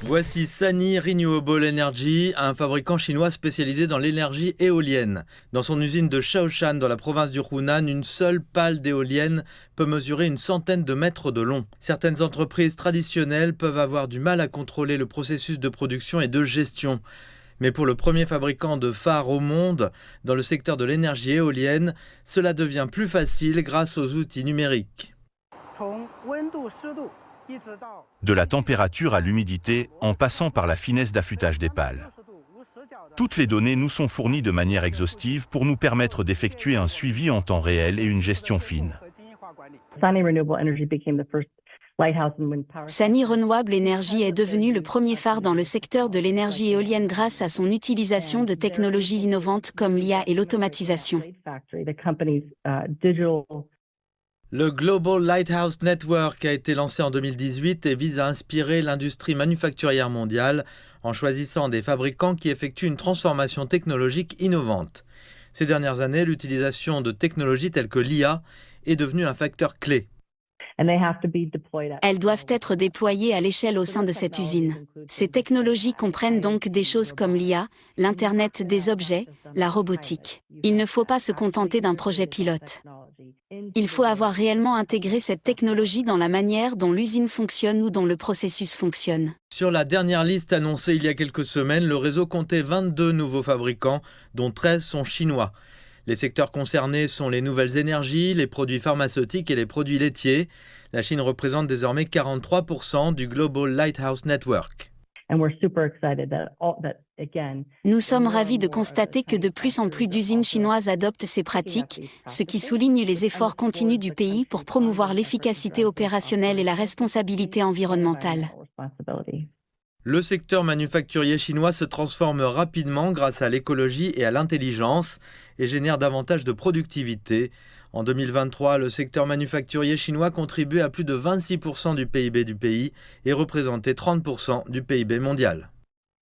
Voici Sany Renewable Energy, un fabricant chinois spécialisé dans l'énergie éolienne. Dans son usine de Shaoshan, dans la province du Hunan, une seule pale d'éolienne peut mesurer une centaine de mètres de long. Certaines entreprises traditionnelles peuvent avoir du mal à contrôler le processus de production et de gestion. Mais pour le premier fabricant de phares au monde, dans le secteur de l'énergie éolienne, cela devient plus facile grâce aux outils numériques. De la température à l'humidité, en passant par la finesse d'affûtage des pales. Toutes les données nous sont fournies de manière exhaustive pour nous permettre d'effectuer un suivi en temps réel et une gestion fine. Sany Renewable Energy est devenu le premier phare dans le secteur de l'énergie éolienne grâce à son utilisation de technologies innovantes comme l'IA et l'automatisation. Le Global Lighthouse Network a été lancé en 2018 et vise à inspirer l'industrie manufacturière mondiale en choisissant des fabricants qui effectuent une transformation technologique innovante. Ces dernières années, l'utilisation de technologies telles que l'IA est devenue un facteur clé. Elles doivent être déployées à l'échelle au sein de cette usine. Ces technologies comprennent donc des choses comme l'IA, l'Internet des objets, la robotique. Il ne faut pas se contenter d'un projet pilote. Il faut avoir réellement intégré cette technologie dans la manière dont l'usine fonctionne ou dont le processus fonctionne. Sur la dernière liste annoncée il y a quelques semaines, le réseau comptait 22 nouveaux fabricants, dont 13 sont chinois. Les secteurs concernés sont les nouvelles énergies, les produits pharmaceutiques et les produits laitiers. La Chine représente désormais 43% du Global Lighthouse Network. Nous sommes ravis de constater que de plus en plus d'usines chinoises adoptent ces pratiques, ce qui souligne les efforts continus du pays pour promouvoir l'efficacité opérationnelle et la responsabilité environnementale. Le secteur manufacturier chinois se transforme rapidement grâce à l'écologie et à l'intelligence et génère davantage de productivité. En 2023, le secteur manufacturier chinois contribuait à plus de 26% du PIB du pays et représentait 30% du PIB mondial.